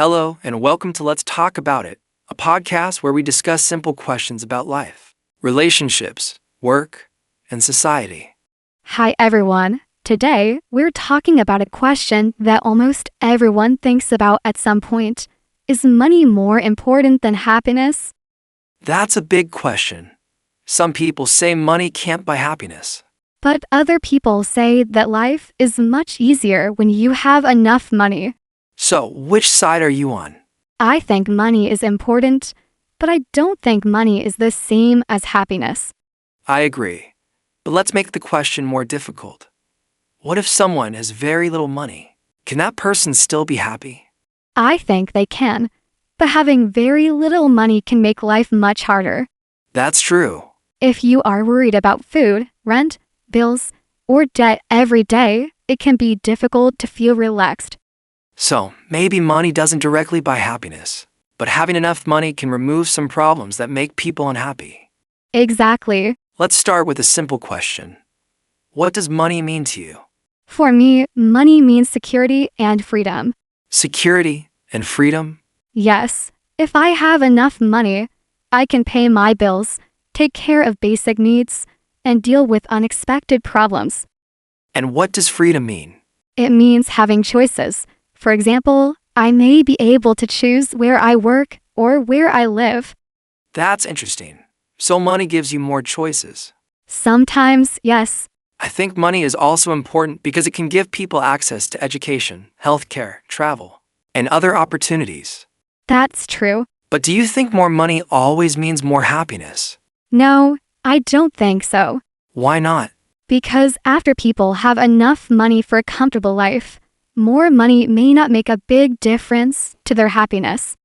Hello, and welcome to Let's Talk About It, a podcast where we discuss simple questions about life, relationships, work, and society. Hi everyone. Today, we're talking about a question that almost everyone thinks about at some point. Is money more important than happiness? That's a big question. Some people say money can't buy happiness. But other people say that life is much easier when you have enough money. So, which side are you on? I think money is important, but I don't think money is the same as happiness. I agree. But let's make the question more difficult. What if someone has very little money? Can that person still be happy? I think they can, but having very little money can make life much harder. That's true. If you are worried about food, rent, bills, or debt every day, it can be difficult to feel relaxed. So, maybe money doesn't directly buy happiness, but having enough money can remove some problems that make people unhappy. Exactly. Let's start with a simple question. What does money mean to you? For me, money means security and freedom. Security and freedom? Yes, if I have enough money, I can pay my bills, take care of basic needs, and deal with unexpected problems. And what does freedom mean? It means having choices. For example, I may be able to choose where I work or where I live. That's interesting. So money gives you more choices. Sometimes, yes. I think money is also important because it can give people access to education, healthcare, travel, and other opportunities. That's true. But do you think more money always means more happiness? No, I don't think so. Why not? Because after people have enough money for a comfortable life, more money may not make a big difference to their happiness.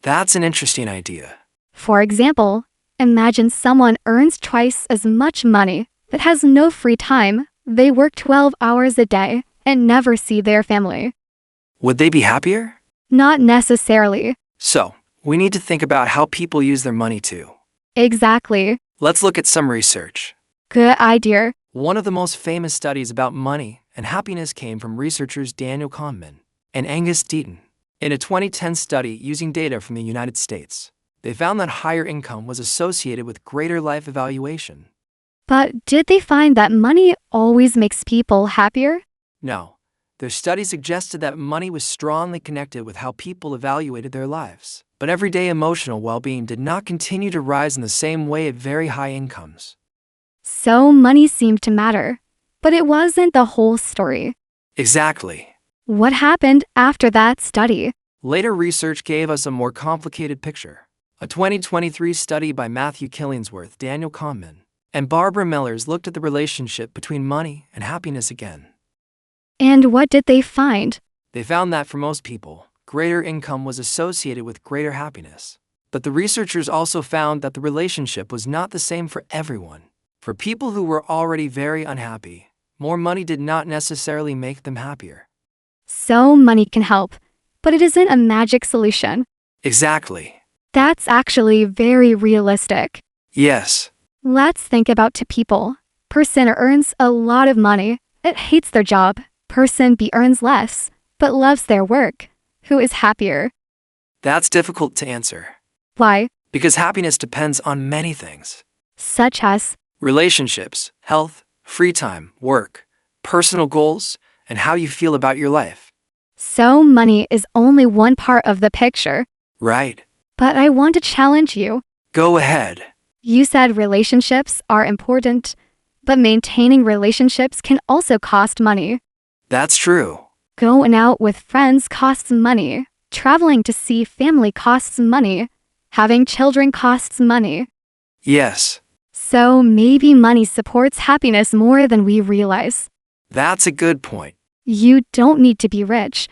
That's an interesting idea. For example, imagine someone earns twice as much money but has no free time. They work 12 hours a day and never see their family. Would they be happier? Not necessarily. So, we need to think about how people use their money too. Exactly. Let's look at some research. Good idea. One of the most famous studies about money and happiness came from researchers Daniel Kahneman and Angus Deaton. In a 2010 study using data from the United States, they found that higher income was associated with greater life evaluation. But did they find that money always makes people happier? No. Their study suggested that money was strongly connected with how people evaluated their lives. But everyday emotional well-being did not continue to rise in the same way at very high incomes. So money seemed to matter, but it wasn't the whole story. Exactly. What happened after that study? Later research gave us a more complicated picture. A 2023 study by Matthew Killingsworth, Daniel Kahneman, and Barbara Mellers looked at the relationship between money and happiness again. And what did they find? They found that for most people, greater income was associated with greater happiness. But the researchers also found that the relationship was not the same for everyone. For people who were already very unhappy, more money did not necessarily make them happier. So money can help, but it isn't a magic solution. Exactly. That's actually very realistic. Yes. Let's think about two people. Person earns a lot of money, it hates their job. Person B earns less, but loves their work. Who is happier? That's difficult to answer. Why? Because happiness depends on many things. Such as Relationships, health, free time, work, personal goals, and how you feel about your life. so money is only one part of the picture. Right. But I want to challenge you. Go ahead. You said relationships are important, but maintaining relationships can also cost money. That's true. Going out with friends costs money. Traveling to see family costs money. Having children costs money. Yes. So maybe money supports happiness more than we realize. That's a good point. You don't need to be rich,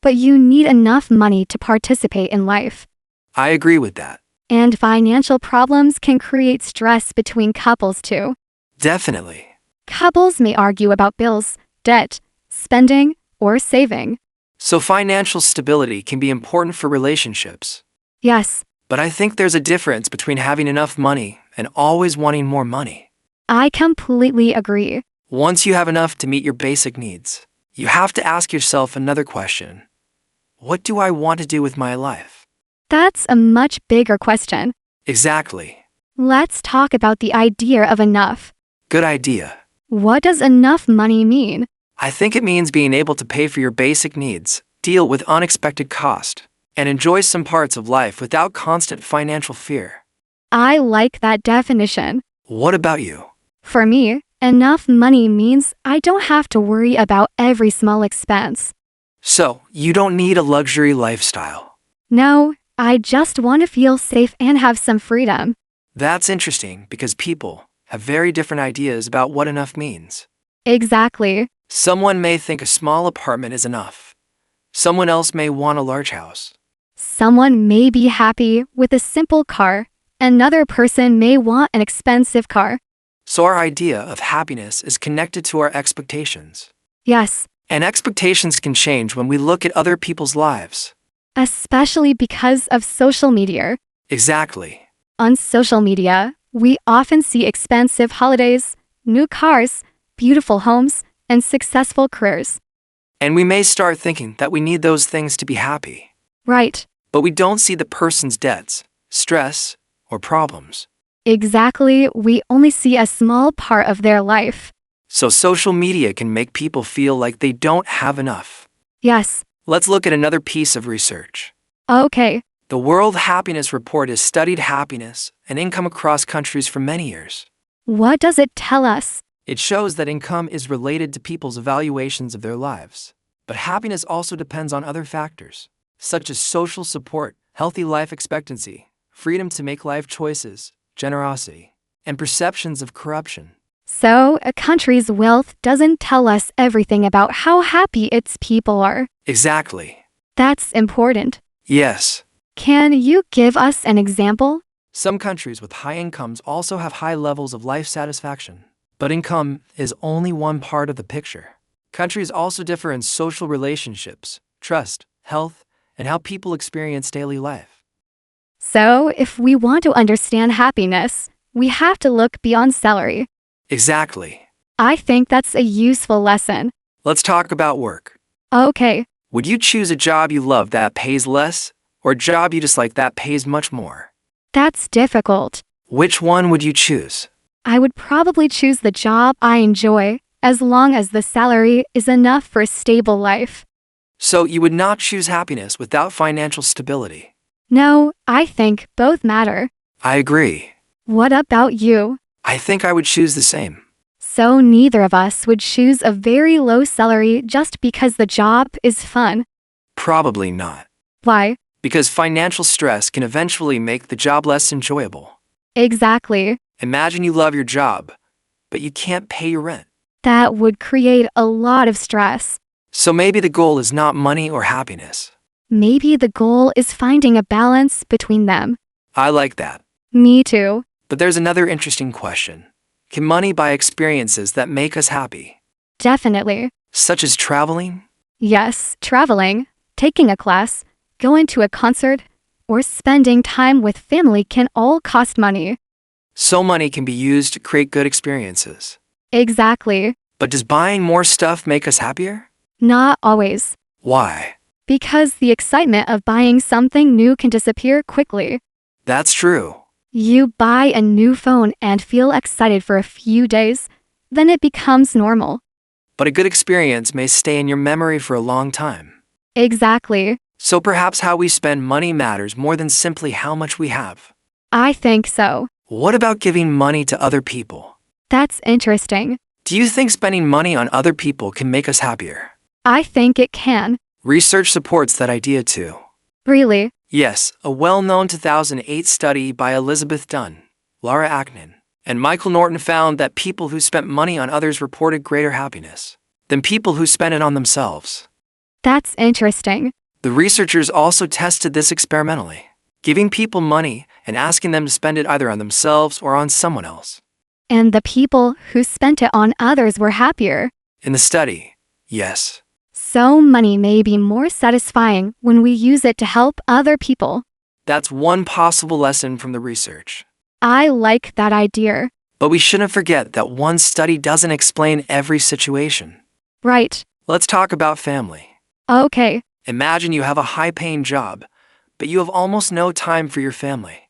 but you need enough money to participate in life. I agree with that. And financial problems can create stress between couples too. Definitely. Couples may argue about bills, debt, spending, or saving. So financial stability can be important for relationships. Yes, But I think there's a difference between having enough money and always wanting more money. I completely agree. Once you have enough to meet your basic needs, you have to ask yourself another question. What do I want to do with my life? That's a much bigger question. Exactly. Let's talk about the idea of enough. Good idea. What does enough money mean? I think it means being able to pay for your basic needs, deal with unexpected cost, and enjoy some parts of life without constant financial fear. I like that definition. What about you? For me, enough money means I don't have to worry about every small expense. So, you don't need a luxury lifestyle. No, I just want to feel safe and have some freedom. That's interesting because people have very different ideas about what enough means. Exactly. Someone may think a small apartment is enough. Someone else may want a large house. Someone may be happy with a simple car. Another person may want an expensive car. So our idea of happiness is connected to our expectations. Yes, And expectations can change when we look at other people's lives. especially because of social media. Exactly. On social media, we often see expensive holidays, new cars, beautiful homes, and successful careers. And we may start thinking that we need those things to be happy. Right. But we don't see the person's debts, stress, or problems. Exactly, we only see a small part of their life. So social media can make people feel like they don't have enough. Yes. Let's look at another piece of research. Okay. The World Happiness Report has studied happiness and income across countries for many years. What does it tell us? It shows that income is related to people's evaluations of their lives. But happiness also depends on other factors, such as social support, healthy life expectancy, freedom to make life choices, generosity, and perceptions of corruption. So, a country's wealth doesn't tell us everything about how happy its people are. Exactly. That's important. Yes. Can you give us an example? Some countries with high incomes also have high levels of life satisfaction. But income is only one part of the picture. Countries also differ in social relationships, trust, health, and how people experience daily life. So, if we want to understand happiness, we have to look beyond salary. Exactly. I think that's a useful lesson. Let's talk about work. Okay, Would you choose a job you love that pays less, or a job you dislike that pays much more? that's difficult. Which one would you choose? I would probably choose the job I enjoy, as long as the salary is enough for a stable life. So you would not choose happiness without financial stability. No, I think both matter. I agree. What about you? I think I would choose the same. So neither of us would choose a very low salary just because the job is fun. Probably not. Why? Because financial stress can eventually make the job less enjoyable. Exactly. Imagine you love your job, but you can't pay your rent. That would create a lot of stress. So maybe the goal is not money or happiness. Maybe the goal is finding a balance between them. I like that. Me too. But there's another interesting question. Can money buy experiences that make us happy, Definitely. such as traveling? Yes, traveling, taking a class, going to a concert, or spending time with family can all cost money. So money can be used to create good experiences. Exactly. But does buying more stuff make us happier? Not always. Why? Because the excitement of buying something new can disappear quickly. That's true. You buy a new phone and feel excited for a few days, then it becomes normal. But a good experience may stay in your memory for a long time. Exactly. So perhaps how we spend money matters more than simply how much we have. I think so. What about giving money to other people? That's interesting. Do you think spending money on other people can make us happier? I think it can. Research supports that idea too. Really? Yes, a well-known 2008 study by Elizabeth Dunn, Laura Aknin, and Michael Norton found that people who spent money on others reported greater happiness than people who spent it on themselves. That's interesting. The researchers also tested this experimentally, giving people money and asking them to spend it either on themselves or on someone else. And the people who spent it on others were happier. In the study, yes. So money may be more satisfying when we use it to help other people. That's one possible lesson from the research. I like that idea. But we shouldn't forget that one study doesn't explain every situation. Right. Let's talk about family. Okay. Imagine you have a high-paying job, but you have almost no time for your family.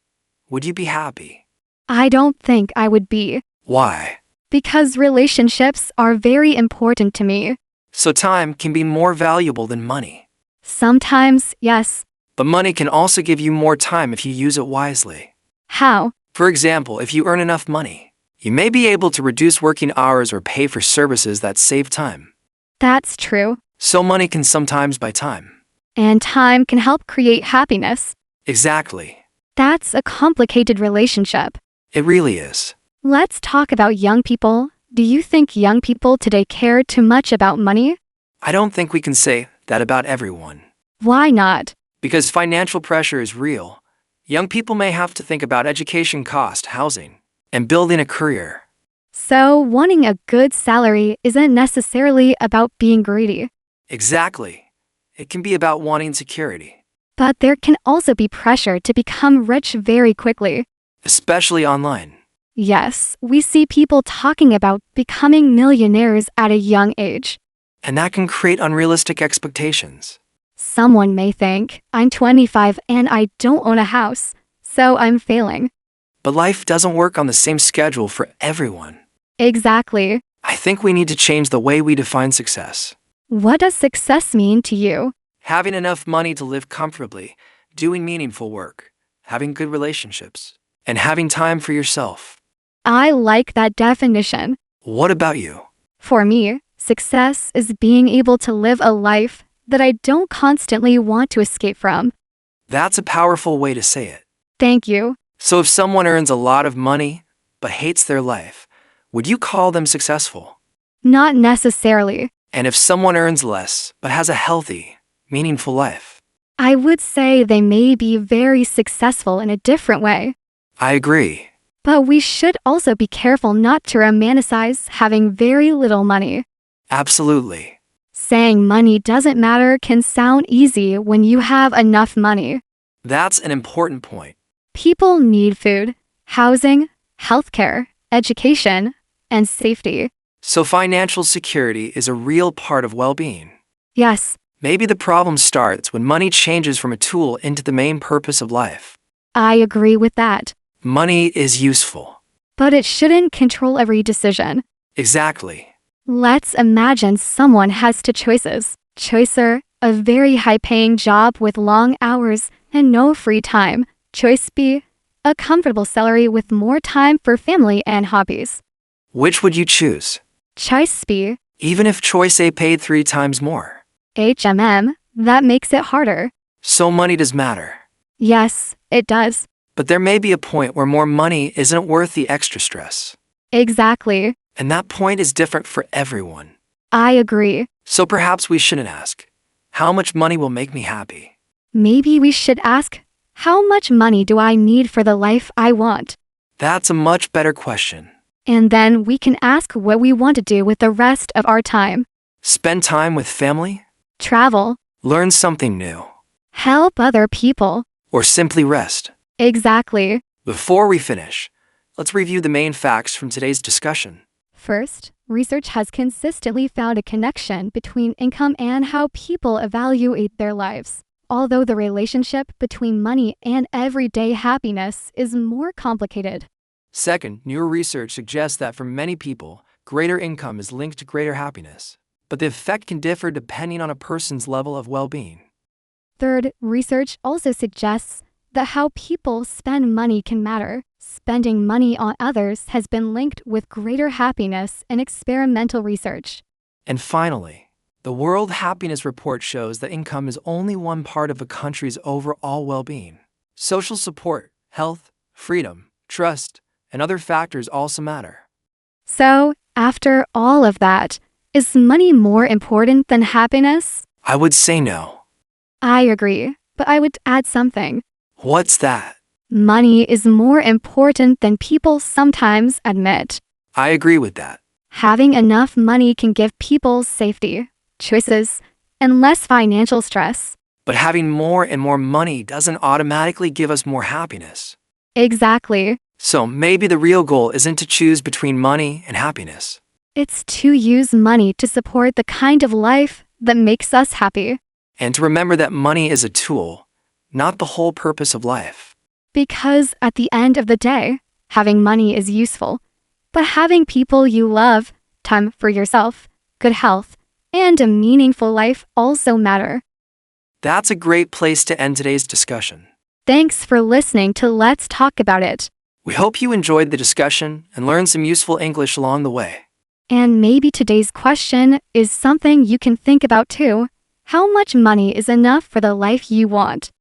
Would you be happy? I don't think I would be, Why? because relationships are very important to me. So time can be more valuable than money. Sometimes, yes. But money can also give you more time if you use it wisely. How? For example, if you earn enough money, you may be able to reduce working hours or pay for services that save time. That's true. So money can sometimes buy time. And time can help create happiness. Exactly. That's a complicated relationship. It really is. Let's talk about young people. Do you think young people today care too much about money? I don't think we can say that about everyone. Why not? Because financial pressure is real. Young people may have to think about education cost, housing, and building a career. So, wanting a good salary isn't necessarily about being greedy. Exactly. It can be about wanting security, But there can also be pressure to become rich very quickly. especially online. Yes, we see people talking about becoming millionaires at a young age. And that can create unrealistic expectations. Someone may think, I'm 25 and I don't own a house, so I'm failing. But life doesn't work on the same schedule for everyone. Exactly. I think we need to change the way we define success. What does success mean to you? Having enough money to live comfortably, doing meaningful work, having good relationships, and having time for yourself. I like that definition. What about you? For me, success is being able to live a life that I don't constantly want to escape from. That's a powerful way to say it. Thank you. So if someone earns a lot of money but hates their life, would you call them successful? Not necessarily. And if someone earns less but has a healthy, meaningful life? I would say they may be very successful in a different way. I agree. But we should also be careful not to romanticize having very little money. Absolutely. Saying money doesn't matter can sound easy when you have enough money. That's an important point. People need food, housing, healthcare, education, and safety. So financial security is a real part of well-being. Yes, Maybe the problem starts when money changes from a tool into the main purpose of life. I agree with that. Money is useful. But it shouldn't control every decision. Exactly. Let's imagine someone has two choices. Choice A, a very high-paying job with long hours and no free time. Choice B, a comfortable salary with more time for family and hobbies. Which would you choose? Choice B, Even if choice A paid 3 times more. that makes it harder. So money does matter. Yes, it does. But there may be a point where more money isn't worth the extra stress. Exactly. And that point is different for everyone. I agree. So perhaps we shouldn't ask, how much money will make me happy? Maybe we should ask, how much money do I need for the life I want? That's a much better question. And then we can ask what we want to do with the rest of our time. Spend time with family? Travel, Learn something new? help other people. Or simply rest? Exactly. Before we finish, let's review the main facts from today's discussion. First, research has consistently found a connection between income and how people evaluate their lives. Although the relationship between money and everyday happiness is more complicated. Second, newer research suggests that for many people, greater income is linked to greater happiness, but the effect can differ depending on a person's level of well-being. Third, research also suggests that how people spend money can matter. Spending money on others has been linked with greater happiness in experimental research. And finally, the World Happiness Report shows that income is only one part of a country's overall well-being. Social support, health, freedom, trust, and other factors also matter. So, after all of that, is money more important than happiness? I would say no. I agree, but I would add something. What's that? Money is more important than people sometimes admit. I agree with that. Having enough money can give people safety, choices, and less financial stress. But having more and more money doesn't automatically give us more happiness. Exactly. So maybe the real goal isn't to choose between money and happiness. It's to use money to support the kind of life that makes us happy. and to remember that money is a tool, not the whole purpose of life. Because at the end of the day, having money is useful, but having people you love, time for yourself, good health, and a meaningful life also matter. That's a great place to end today's discussion. Thanks for listening to Let's Talk About It. We hope you enjoyed the discussion and learned some useful English along the way. And maybe today's question is something you can think about too. How much money is enough for the life you want?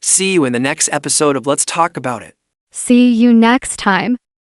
See you in the next episode of Let's Talk About It. See you next time.